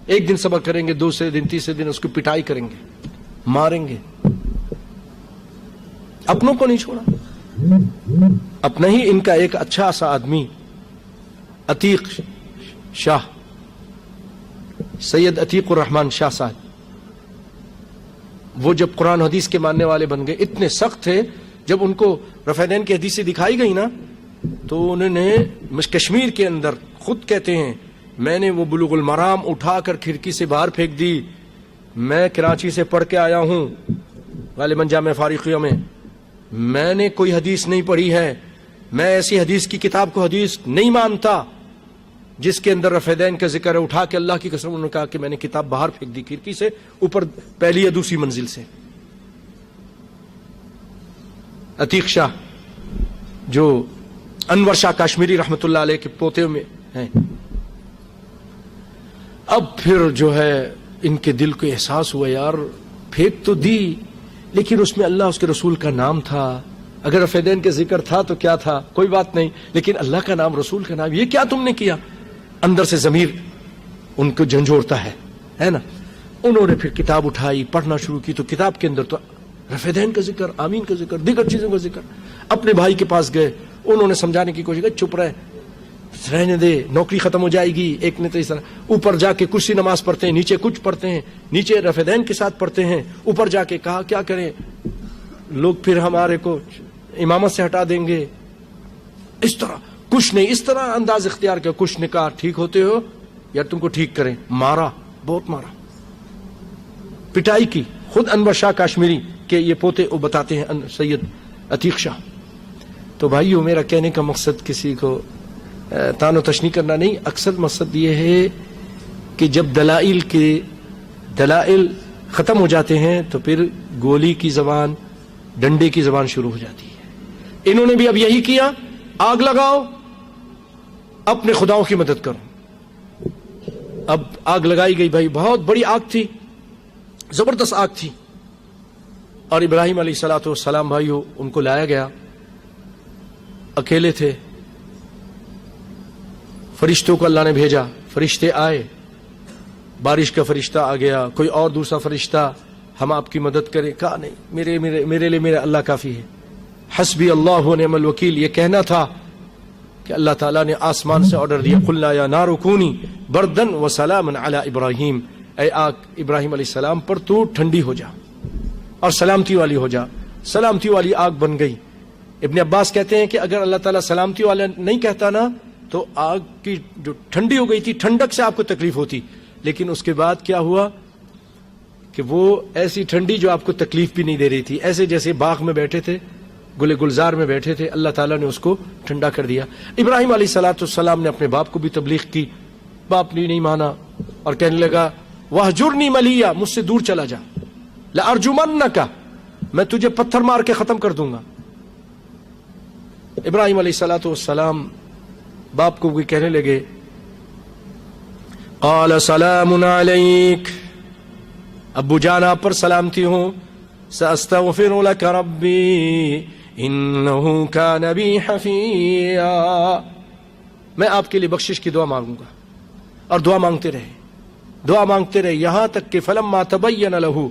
ایک دن صبر کریں گے، دوسرے دن تیسرے دن اس کی پٹائی کریں گے، ماریں گے، اپنوں کو نہیں چھوڑا، اپنا ہی ان کا ایک اچھا سا آدمی عتیق شاہ، سید عتیق الرحمن شاہ صاحب، وہ جب قرآن حدیث کے ماننے والے بن گئے، اتنے سخت تھے، جب ان کو رفیدین کی حدیثیں دکھائی گئی نا تو انہوں نے کشمیر کے اندر خود کہتے ہیں میں نے وہ بلوغ المرام اٹھا کر کھڑکی سے باہر پھینک دی، میں کراچی سے پڑھ کے آیا ہوں غالباً جامعہ فاروقیہ میں نے کوئی حدیث نہیں پڑھی ہے، میں ایسی حدیث کی کتاب کو حدیث نہیں مانتا جس کے اندر رفیدین کا ذکر ہے، اٹھا کے اللہ کی قسم انہوں نے کہا کہ میں نے کتاب باہر پھینک دی کھڑکی سے، اوپر پہلی یا دوسری منزل سے۔ عتیق شاہ جو انور شاہ کاشمیری رحمت اللہ علیہ کے پوتے میں ہیں، اب پھر جو ہے ان کے دل کو احساس ہوا یار پھینک تو دی لیکن اس میں اللہ اس کے رسول کا نام تھا، اگر رفیدین کے ذکر تھا تو کیا تھا، کوئی بات نہیں، لیکن اللہ کا نام، رسول کا نام، یہ کیا تم نے کیا؟ اندر سے ضمیر ان کو جھنجھوڑتا ہے نا۔ انہوں نے پھر کتاب اٹھائی، پڑھنا شروع کی، تو کتاب کے اندر تو رفیدین کا ذکر، آمین کا ذکر، دیگر چیزوں کا ذکر۔ اپنے بھائی کے پاس گئے، انہوں نے سمجھانے کی کوشش کی، چپ رہنے دے، نوکری ختم ہو جائے گی۔ ایک نے تو اس طرح اوپر جا کے کرسی نماز پڑھتے ہیں، نیچے کچھ پڑھتے ہیں، نیچے رفیدین کے ساتھ پڑھتے ہیں، اوپر جا کے کہا کیا کریں، لوگ پھر ہمارے کو امامت سے ہٹا دیں گے۔ اس طرح کچھ نہیں، اس طرح انداز اختیار کیا۔ کچھ نے کہا ٹھیک ہوتے ہو یا تم کو ٹھیک کریں، مارا، بہت مارا، پٹائی کی۔ خود انور شاہ کاشمیری کے یہ پوتے وہ بتاتے ہیں، سید عتیق شاہ۔ تو بھائیو، میرا کہنے کا مقصد کسی کو تان و تشنیع کرنا نہیں، اکثر مقصد یہ ہے کہ جب دلائل ختم ہو جاتے ہیں تو پھر گولی کی زبان، ڈنڈے کی زبان شروع ہو جاتی ہے۔ انہوں نے بھی اب یہی کیا، آگ لگاؤ، اپنے خداؤں کی مدد کرو۔ اب آگ لگائی گئی، بھائی بہت بڑی آگ تھی، زبردست آگ تھی، اور ابراہیم علیہ السلام بھائیو ان کو لایا گیا، اکیلے تھے۔ فرشتوں کو اللہ نے بھیجا، فرشتے آئے، بارش کا فرشتہ آ گیا، کوئی اور دوسرا فرشتہ، ہم آپ کی مدد کریں۔ کہا نہیں، میرے لیے میرا اللہ کافی ہے، حسبی اللہ و نعم الوکیل۔ یہ کہنا تھا کہ اللہ تعالیٰ نے آسمان سے آرڈر دیا، قلنا یا نار کونی بردن و سلاما علی ابراہیم، اے آگ ابراہیم علیہ السلام پر تو ٹھنڈی ہو جا اور سلامتی والی ہو جا۔ سلامتی والی آگ بن گئی۔ ابن عباس کہتے ہیں کہ اگر اللہ تعالیٰ سلامتی والا نہیں کہتا نا تو آگ کی جو ٹھنڈی ہو گئی تھی، ٹھنڈک سے آپ کو تکلیف ہوتی، لیکن اس کے بعد کیا ہوا کہ وہ ایسی ٹھنڈی جو آپ کو تکلیف بھی نہیں دے رہی تھی، ایسے جیسے باغ میں بیٹھے تھے، گل گلزار میں بیٹھے تھے، اللہ تعالیٰ نے اس کو ٹھنڈا کر دیا۔ ابراہیم علیہ السلام نے اپنے باپ کو بھی تبلیغ کی، باپ نے نہیں مانا اور کہنے لگا وَاہْجُرْنِی مَلِيًّا، مجھ سے دور چلا جا، لَأَرْجُمَنَّکَ، میں تجھے پتھر مار کے ختم کر دوں گا۔ ابراہیم علیہ السلام باپ کو بھی کہنے لگے قال سلام علیک، ابو جان آپ پر سلامتی ہوں، سأستغفر لك ربی انہ کان بی حفیا، میں آپ کے لیے بخشش کی دعا مانگوں گا۔ اور دعا مانگتے رہے یہاں تک کہ فلما تبین له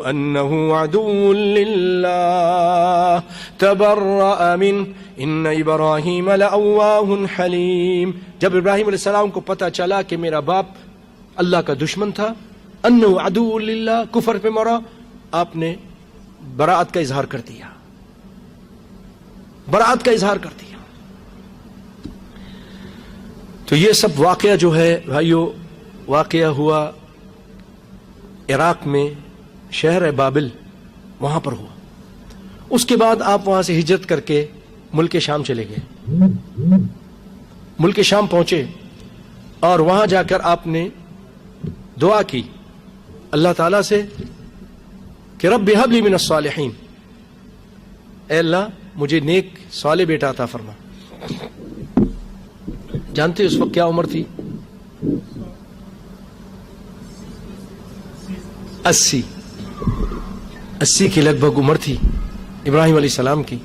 انه عدو للہ تبرأ منه ان ابراہیم لأواہ حلیم۔ جب ابراہیم علیہ السلام کو پتہ چلا کہ میرا باپ اللہ کا دشمن تھا، انه عدو للہ، کفر پہ مرا، آپ نے براءت کا اظہار کر دیا، براءت کا اظہار کر دیا۔ تو یہ سب واقعہ جو ہے بھائیو، واقعہ ہوا عراق میں، شہر بابل، وہاں پر ہوا۔ اس کے بعد آپ وہاں سے ہجرت کر کے ملک شام چلے گئے، ملک شام پہنچے، اور وہاں جا کر آپ نے دعا کی اللہ تعالیٰ سے کہ رب ہب لی من الصالحین، اے اللہ مجھے نیک صالح بیٹا عطا فرما۔ جانتے اس وقت کیا عمر تھی؟ 80 کی لگ بھگ عمر تھی ابراہیم علیہ السلام کی،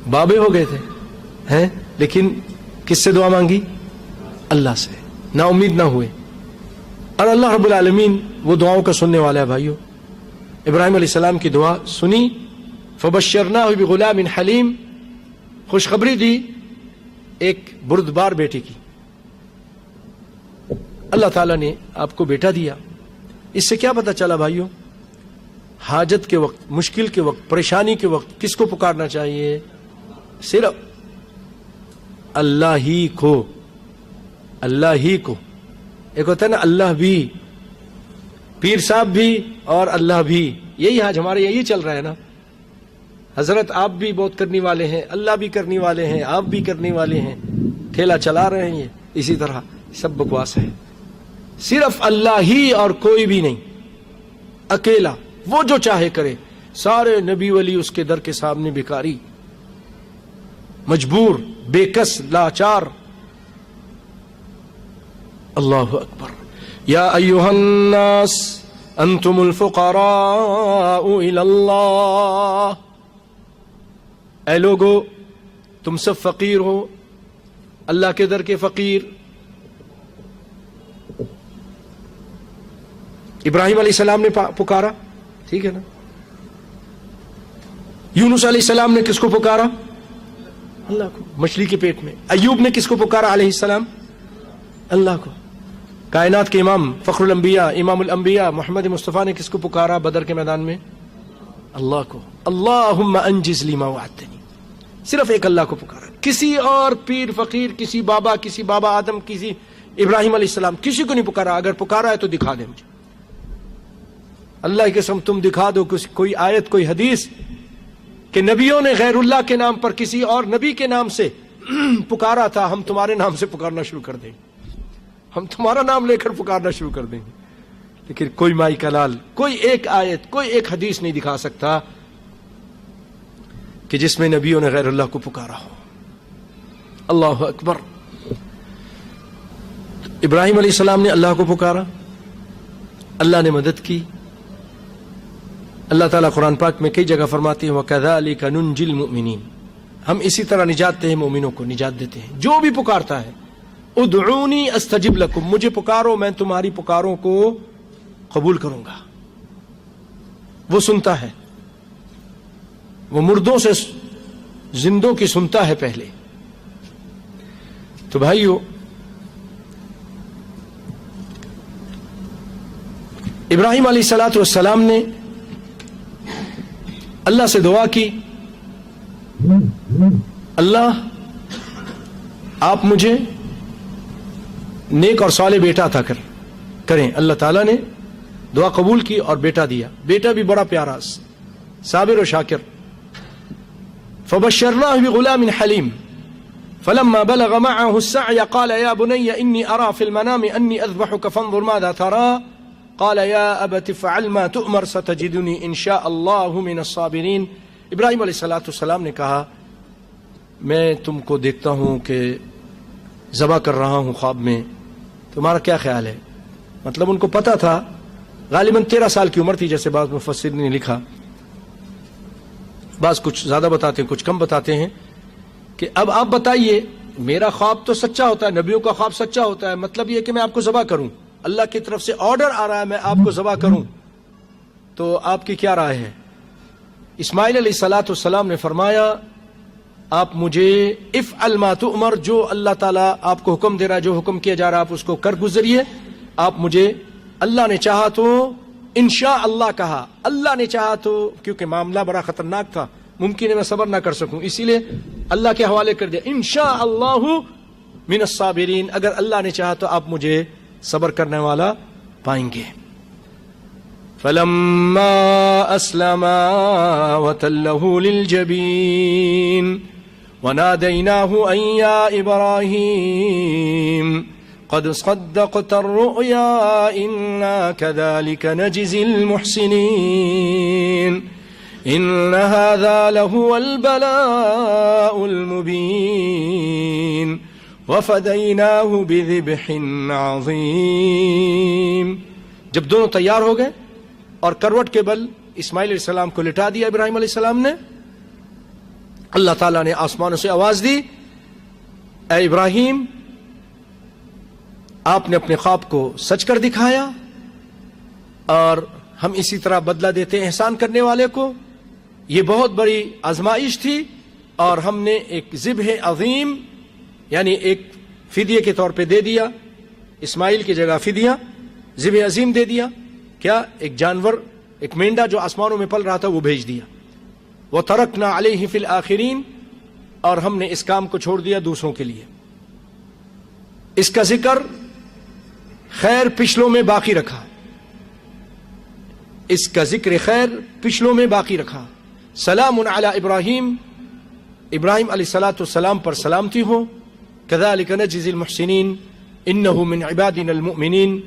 بابے ہو گئے تھے ہیں، لیکن کس سے دعا مانگی؟ اللہ سے، نا امید نہ ہوئے، اور اللہ رب العالمین وہ دعاؤں کا سننے والا ہے بھائیو۔ ابراہیم علیہ السلام کی دعا سنی، فبشرناہ بغلام حلیم، خوشخبری دی ایک بردبار بیٹے کی، اللہ تعالیٰ نے آپ کو بیٹا دیا۔ اس سے کیا پتہ چلا بھائیو؟ حاجت کے وقت، مشکل کے وقت، پریشانی کے وقت کس کو پکارنا چاہیے؟ صرف اللہ ہی کو، اللہ ہی کو۔ ایک ہوتا ہے نا اللہ بھی، پیر صاحب بھی اور اللہ بھی، یہی آج ہمارے یہی چل رہا ہے نا۔ حضرت آپ بھی بہت کرنے والے ہیں، اللہ بھی کرنے والے ہیں، آپ بھی کرنے والے ہیں، کھیلا چلا رہے ہیں، اسی طرح سب بکواس ہے۔ صرف اللہ ہی اور کوئی بھی نہیں، اکیلا، وہ جو چاہے کرے۔ سارے نبی ولی اس کے در کے سامنے بھکاری، مجبور، بے کس، لاچار۔ اللہ اکبر۔ یا ایھا الناس انتم الفقراء الی اللہ، اے لوگو تم سب فقیر ہو، اللہ کے در کے فقیر۔ ابراہیم علیہ السلام نے پکارا، ٹھیک ہے نا۔ یونس علیہ السلام نے کس کو پکارا؟ اللہ کو، مچھلی کے پیٹ میں۔ ایوب نے کس کو پکارا علیہ السلام؟ اللہ کو۔ کائنات کے امام فخر الانبیاء امام الانبیاء محمد مصطفیٰ نے کس کو پکارا بدر کے میدان میں؟ اللہ کو۔ اللہم انجز لی ما وعدتنی، صرف ایک اللہ کو پکارا، کسی اور پیر فقیر، کسی بابا آدم، کسی ابراہیم علیہ السلام، کسی کو نہیں پکارا۔ اگر پکارا ہے تو دکھا دے مجھے، اللہ کی قسم تم دکھا دو کوئی آیت کوئی حدیث کہ نبیوں نے غیر اللہ کے نام پر کسی اور نبی کے نام سے پکارا تھا، ہم تمہارے نام سے پکارنا شروع کر دیں گے، ہم تمہارا نام لے کر پکارنا شروع کر دیں گے۔ لیکن کوئی مائی کلال، کوئی ایک آیت، کوئی ایک حدیث نہیں دکھا سکتا کہ جس میں نبیوں نے غیر اللہ کو پکارا ہو۔ اللہ اکبر۔ ابراہیم علیہ السلام نے اللہ کو پکارا، اللہ نے مدد کی۔ اللہ تعالیٰ قرآن پاک میں کئی جگہ فرماتے ہیں وَكَذَلِكَ نُنْجِي الْمُؤْمِنِينَ، ہم اسی طرح نجات دیتے ہیں، مومنوں کو نجات دیتے ہیں۔ جو بھی پکارتا ہے ادعونی استجب لکم، مجھے پکارو میں تمہاری پکاروں کو قبول کروں گا۔ وہ سنتا ہے، وہ مردوں سے زندوں کی سنتا ہے پہلے۔ تو بھائیو، ابراہیم علیہ السلام نے اللہ سے دعا کی، اللہ آپ مجھے نیک اور صالح بیٹا عطا کریں۔ اللہ تعالیٰ نے دعا قبول کی اور بیٹا دیا، بیٹا بھی بڑا پیارا صابر و شاکر۔ فبشرناه بغلام حلیم فلما بلغ معه السعي قال يا بني إني أرى في المنام أني أذبحك فانظر ماذا ترى قال يا أبت افعل ما تؤمر ستجدني إن شاء الله من الصابرين۔ ابراہیم علیہ السلام نے کہا میں تم کو دیکھتا ہوں کہ ذبح کر رہا ہوں خواب میں، تمہارا کیا خیال ہے؟ مطلب ان کو پتا تھا، غالباً 13 سال کی عمر تھی، جیسے بعض مفسرین نے لکھا، بعض کچھ زیادہ بتاتے ہیں کچھ کم بتاتے ہیں، کہ اب آپ بتائیے میرا خواب تو سچا ہوتا ہے، نبیوں کا خواب سچا ہوتا ہے، مطلب یہ کہ میں آپ کو ذبح کروں، اللہ کی طرف سے آرڈر آ رہا ہے میں آپ کو ذبح کروں، تو آپ کی کیا رائے ہے؟ اسماعیل علیہ السلام نے فرمایا آپ مجھے افعل ما تؤمر، جو اللہ تعالیٰ آپ کو حکم دے رہا ہے، جو حکم کیا جا رہا ہے آپ اس کو کر گزریے۔ آپ مجھے، اللہ نے چاہا تو انشاء اللہ کہا، اللہ نے چاہا تو، کیونکہ معاملہ بڑا خطرناک تھا، ممکن ہے میں صبر نہ کر سکوں، اسی لیے اللہ کے حوالے کر دیا، انشاء اللہ من الصابرین، اگر اللہ نے چاہا تو آپ مجھے صبر کرنے والا پائیں گے۔ فَلَمَّا أَسْلَمَا وَتَلَّهُ لِلْجَبِينِ وَنَادَيْنَاهُ أَن يَا إِبْرَاهِيمُ قَدْ صَدَّقْتَ الرُّؤْيَا إِنَّا كَذَلِكَ نَجْزِي الْمُحْسِنِينَ إِنَّ هَذَا لَهُوَ الْبَلَاءُ الْمُبِينُ وَفَدَيْنَاهُ بِذِبْحٍ عَظِيمٍ۔ جب دونوں تیار ہو گئے اور کروٹ کے بل اسماعیل علیہ السلام کو لٹا دیا ابراہیم علیہ السلام نے، اللہ تعالیٰ نے آسمانوں سے آواز دی، اے ابراہیم آپ نے اپنے خواب کو سچ کر دکھایا، اور ہم اسی طرح بدلہ دیتے ہیں احسان کرنے والے کو۔ یہ بہت بڑی آزمائش تھی، اور ہم نے ایک ذبح عظیم یعنی ایک فدیے کے طور پہ دے دیا، اسماعیل کی جگہ فدیہ ذبح عظیم دے دیا۔ کیا؟ ایک جانور، ایک مینڈا جو آسمانوں میں پل رہا تھا وہ بھیج دیا۔ وَتَرَكْنَا عَلَيْهِ فِي الْآخِرِينَ، اور ہم نے اس کام کو چھوڑ دیا دوسروں کے لیے۔ اس کا ذکر خیر پچھلوں میں باقی رکھا، اس کا ذکر خیر پچھلوں میں باقی رکھا۔ سلام علی ابراہیم، ابراہیم علیہ السلام پر سلامتی ہو۔ کذالک نجزی المحسنین انہ من عبادنا المؤمنین،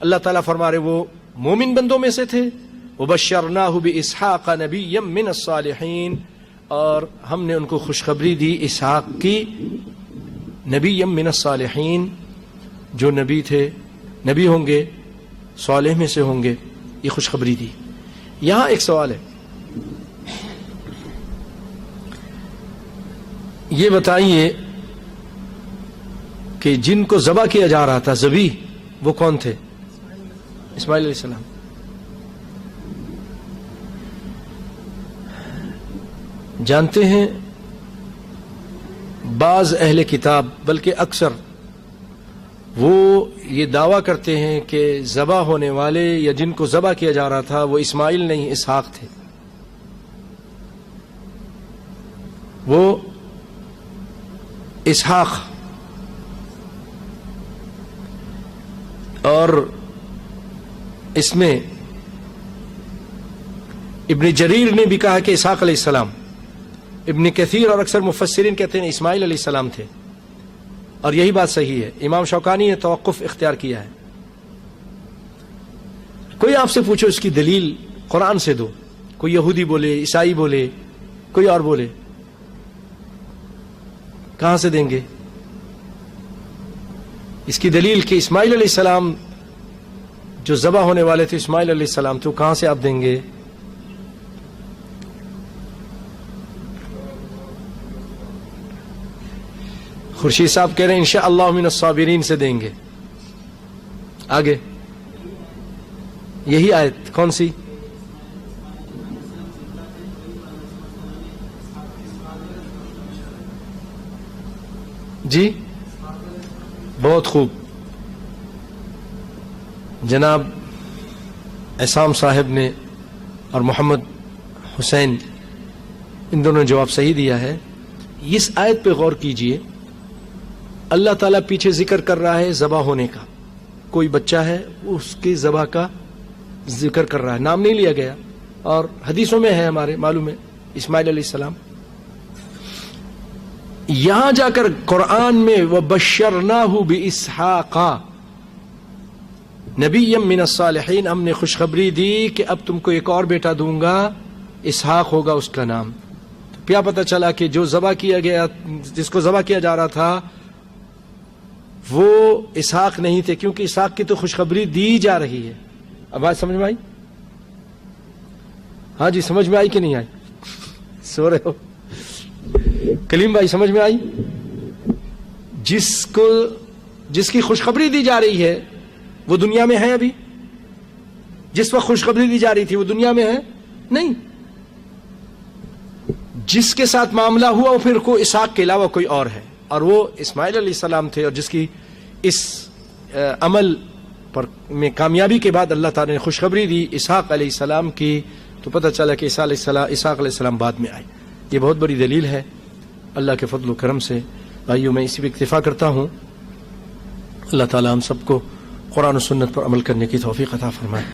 اللہ تعالیٰ فرما رہے وہ مومن بندوں میں سے تھے۔ وبشرناہ باسحاق نبیا من الصالحین، اور ہم نے ان کو خوشخبری دی اسحاق کی، نبیا من الصالحین، جو نبی تھے، نبی ہوں گے، صالح میں سے ہوں گے۔ یہ خوشخبری دی. یہاں ایک سوال ہے، یہ بتائیے کہ جن کو ذبح کیا جا رہا تھا ذبیح، وہ کون تھے؟ اسماعیل علیہ السلام. جانتے ہیں بعض اہل کتاب بلکہ اکثر وہ یہ دعویٰ کرتے ہیں کہ ذبح ہونے والے یا جن کو ذبح کیا جا رہا تھا وہ اسماعیل نہیں اسحاق تھے. وہ اسحاق، اور اس میں ابن جریر نے بھی کہا کہ اسحاق علیہ السلام. ابن کثیر اور اکثر مفسرین کہتے ہیں اسماعیل علیہ السلام تھے، اور یہی بات صحیح ہے. امام شوکانی نے توقف اختیار کیا ہے. کوئی آپ سے پوچھو اس کی دلیل قرآن سے دو، کوئی یہودی بولے، عیسائی بولے، کوئی اور بولے، کہاں سے دیں گے اس کی دلیل کہ اسماعیل علیہ السلام جو ذبح ہونے والے تھے اسماعیل علیہ السلام تو کہاں سے آپ دیں گے؟ خورشید صاحب کہہ رہے ہیں انشاءاللہ من الصابرین سے دیں گے. آگے یہی آیت کون سی؟ جی بہت خوب. جناب عصام صاحب نے اور محمد حسین ان دونوں نے جواب صحیح دیا ہے. اس آیت پہ غور کیجئے، اللہ تعالیٰ پیچھے ذکر کر رہا ہے ذبح ہونے کا. کوئی بچہ ہے اس کی ذبح کا ذکر کر رہا ہے، نام نہیں لیا گیا، اور حدیثوں میں ہے ہمارے معلوم ہے اسماعیل علیہ السلام. یہاں جا کر قرآن میں وَبَشَّرْنَاهُ بِإِسْحَاقَ نبیًّا مِّنَ الصَّالِحِينَ، ہم نے خوشخبری دی کہ اب تم کو ایک اور بیٹا دوں گا، اسحاق ہوگا اس کا نام. کیا پتہ چلا کہ جو ذبح کیا گیا، جس کو ذبح کیا جا رہا تھا وہ اسحاق نہیں تھے، کیونکہ اسحاق کی تو خوشخبری دی جا رہی ہے. اب بات سمجھ میں آئی؟ ہاں جی سمجھ میں آئی کہ نہیں آئی؟ سو رہے ہو؟ کلیم بھائی سمجھ میں آئی؟ جس کی خوشخبری دی جا رہی ہے وہ دنیا میں ہے ابھی؟ جس وقت خوشخبری دی جا رہی تھی وہ دنیا میں ہے نہیں. جس کے ساتھ معاملہ ہوا وہ پھر کو اسحاق کے علاوہ کوئی اور ہے، اور وہ اسماعیل علیہ السلام تھے. اور جس کی اس عمل پر میں کامیابی کے بعد اللہ تعالی نے خوشخبری دی اسحاق علیہ السلام کی، تو پتہ چلا کہ اسحاق علیہ السلام بعد میں آئے. یہ بہت بڑی دلیل ہے اللہ کے فضل و کرم سے. بھائیو میں اسی پہ اکتفا کرتا ہوں. اللہ تعالی ہم سب کو قرآن و سنت پر عمل کرنے کی توفیق عطا فرمائے.